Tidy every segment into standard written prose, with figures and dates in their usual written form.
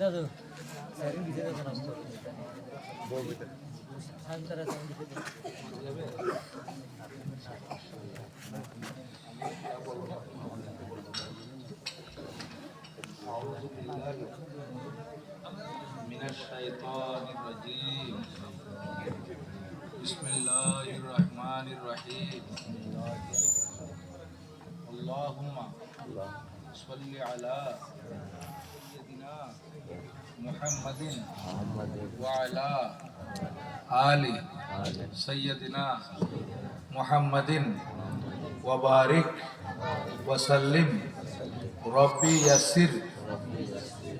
मिनश्शैतानिर्रजीम बिस्मिल्लाहिर्रहमानिर्रहीम अल्लाहुम्मा सल्लि अला सय्यिदिना मुहम्मदिन व अला आलि सय्यिदिना मुहम्मदिन व बारिक व सल्लिम रब्बी यस्सिर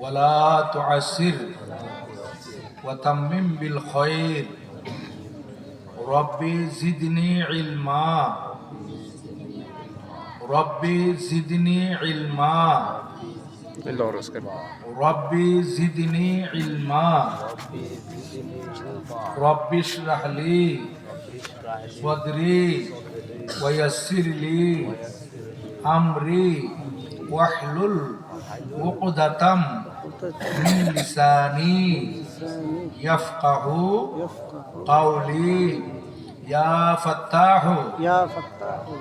वला तुअस्सिर वतम्मिम बिल खैर रब्बी ज़िदनी इल्मा रब्बी ज़िदनी इल्मा रब्बी ज़िदनी इल्मा रब्बि इश्रह ली सदरी वयस्सिर ली अमरी वहलुल उक़दतम मिन लिसानी यफ़क़हू क़ौली या फ़त्ताहु या फ़त्ताहु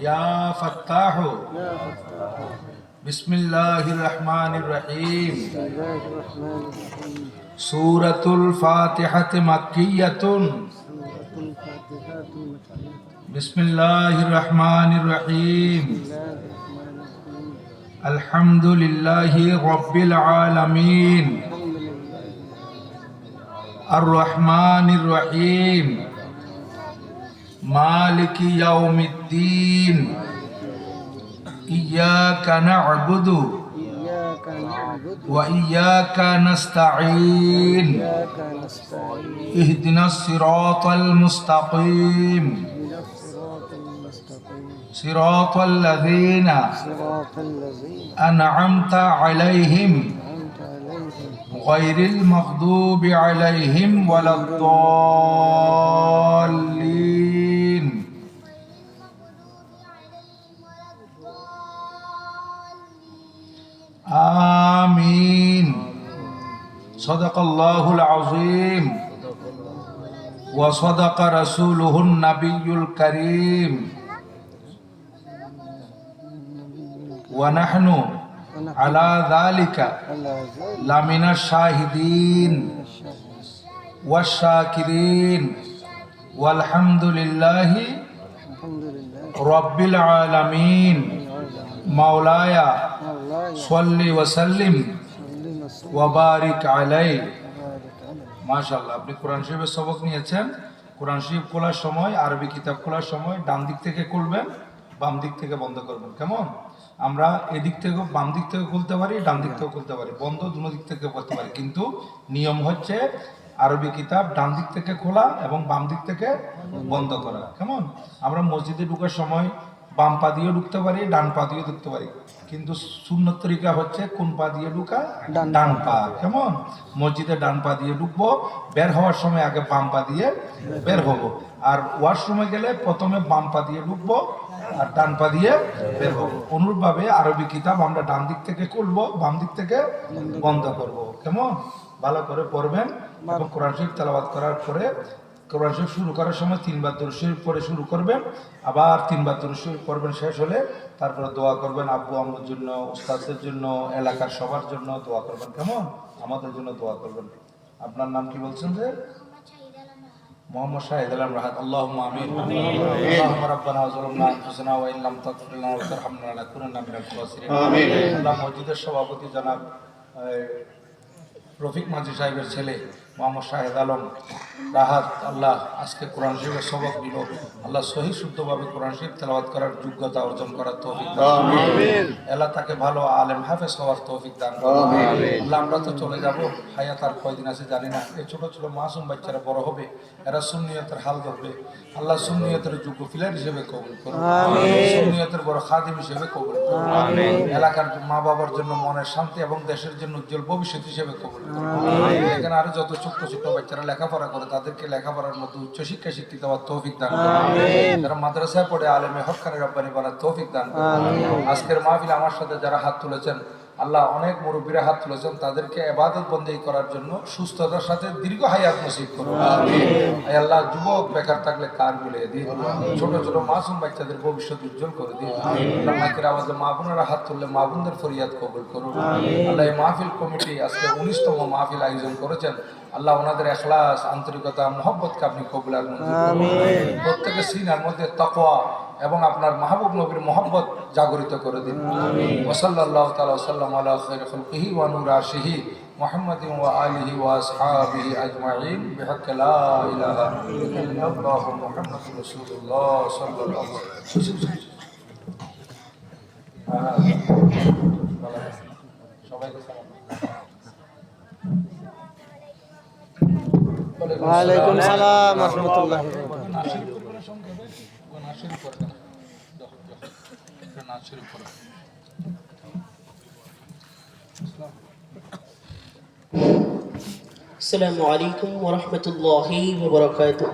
या फ़त्ताहु बिस्मिल्लाहिर्रहमानिर्रहीम सूरतुल फ़ातिहत मक्किय्यतुन बिस्मिल्लाहिर्रहमानिर्रहीम अल्हम्दुलिल्लाहि रब्बिल आलमीन अर्रहमानिर्रहीम मालिकि यौमिद्दीन इय्याका नअबुदु व इय्याका नस्तईन इहदिनस सिरातल मुस्तकीम सिरातल लज़ीना अनअमता अलैहिम गैरिल मग़दूबि अलैहिम वलद्दाल्लीन आमीन सदक़ल्लाहुल अज़ीम व सदक़ रसूलुहुन नबियुल करीम व नहनु अला ज़ालिका लमिनश शाहिदीन वश्शाकिरीन वल्हम्दुलिल्लाहि रब्बिल आलमीन मौलाया सल्लि व सल्लिम व बारिक अलैहि। माशाআল্লাহ, আপনি কোরআন শরীফের সবক নিয়েছেন। কোরআন শরীফ খোলার সময়, আরবি কিতাব খোলার সময় ডান দিক থেকে খুলবেন, বাম দিক থেকে বন্ধ করবেন। কেমন? আমরা এদিক থেকে বাম দিক থেকে খুলতে পারি, ডান দিক থেকে খুলতে পারি, বন্ধ দুনো দিক থেকে করতে পারি, কিন্তু নিয়ম হচ্ছে আরবি কিতাব ডান দিক থেকে খোলা এবং বাম দিক থেকে বন্ধ করা। কেমন? আমরা মসজিদে ঢোকার সময় বাম পা দিয়ে ঢুকতে পারি, ডান পা দিয়ে ঢুকতে পারি, কিন্তু সুন্নত তরিকা হচ্ছে কোন পা দিয়ে ঢুকা? ডান পা। কেমন? মসজিদে ডান পা দিয়ে ঢুকবো, বের হওয়ার সময় আগে বাম পা দিয়ে বের হবো। আর ওয়াশরুমে গেলে প্রথমে বাম পা দিয়ে ঢুকবো আর ডান পা দিয়ে বের হবো। অনুরূপভাবে আরবি কিতাব আমরা ডান দিক থেকে খুলবো, বাম দিক থেকে বন্ধ করব। কেমন? ভালো করে পড়বেন এবং কোরআন শরীফ তেলাওয়াত করার পরে কোরআন শরীফ শুরু করার সময় 3 বার দুরূদ শরীফ পড়ে শুরু করবেন, আবার 3 বার দুরূদ শরীফ পড়বেন, শেষ হলে তারপরে দোয়া করবেন। আব্বু আম্মুর জন্য, উস্তাদদের জন্য, এলাকার সবার জন্য দোয়া করবেন। কেমন? আমাদের জন্য দোয়া করবেন। আপনার নাম কি বলছেন? যে মোহাম্মদ শাহিদ আলম রাহাত। আল্লাহুম্মা আমিন। আল্লাহুম্মা রাব্বানা যালামনা আনফুসানা ওয়া ইল্লাম তাগফির লানা ওয়া তারহামনা লানাকুনান্না মিনাল খাসিরিন। আমিন। আল্লাহ মসজিদের সভাপতি জনাব রফিক মাঝি সাহেবের ছেলে মোহাম্মদ শাহিদ আলম রাহাত, আল্লাহ আজকে কোরআন শরীফের সবক দিল। আল্লাহ সহি শুদ্ধভাবে কোরআন শরীফ তেলাওয়াত করার যোগ্যতা অর্জন করার তৌফিক দান করুন। আমিন। আল্লাহ তাকে ভালো আলেম হাফেজ হওয়ার তৌফিক দান করুন। আমিন। আল্লাহ আমরা তো চলে যাব, হায়াত আর কয়দিন আছে জানি না। এই ছোট ছোট মাসুম বাচ্চারা বড় হবে, এরা সুন্নিয়তের হাল ধরবে। আল্লাহ সুন্নিয়তের যোগ্য ফিলার হিসেবে কবুল করুন। আমিন। সুন্নিয়তের বড় খাদিম হিসেবে কবুল করুন। আমিন। এলাকার মা বাবার জন্য মনের শান্তি এবং দেশের জন্য উজ্জ্বল ভবিষ্যৎ হিসেবে কবুল করুন। আমিন। এখানে আরো যত ছোট ছোট বাচ্চারা লেখাপড়া করে তাদেরকে লেখাপড়ার মতো উচ্চ শিক্ষা শিক্ষিত হওয়ার তৌফিক দান করুন। আমিন। যারা মাদ্রাসায় পড়ে আলেমে হক্কানি রব্বানি বলার তৌফিক দান করুন। আমিন। আজকের মাহফিলে আমার সাথে যারা হাত তুলেছেন আল্লাহ অনেক মুরব্বীরা হাত তুলেছেন, তাদেরকে ইবাদত বন্দেগী করার জন্য সুস্থতার সাথে দীর্ঘ হায়াত নসিব করুন। আয় আল্লাহ, যুবক বেকার থাকলে কার মিলিয়ে দিন, ছোট ছোট মাসুম বাচ্চাদের ভবিষ্যৎ উজ্জ্বল করে দিন। আল্লাহ মাইকের আওয়াজে মা বোনেরা হাত তুললে মা বোনদের ফরিয়াদ কবুল করুন। আল্লাহ এই মাহফিল কমিটি আজকে 19তম মাহফিল আয়োজন করেছেন, আল্লাহ ওনাদের ইখলাস, আন্তরিকতা, মহব্বতকে আপনি কবুল আর মঞ্জুর করুন। প্রত্যেকের সিনার মধ্যে তাকওয়া এবং আপনার মাহবুব নবীর মহব্বত জাগরিত করে দিন। ওয়া সাল্লাল্লাহু তাআলা ওয়া সাল্লাম আলা খায়রি খালকিহি ওয়া নূরি আরশিহি মুহাম্মাদিন ওয়া আলিহি ওয়া আসহাবিহি আজমাইন বিহাক্কি লা ইলাহা ইল্লাল্লাহু মুহাম্মাদুর রাসূলুল্লাহ সাল্লাল্লাহু আলাইহি ওয়াসাল্লাম। সবাইকে সালাম। ওয়ালাইকুম সালাম ওয়া রাহমাতুল্লাহি ওয়া السلام عليكم ورحمة الله وبركاته.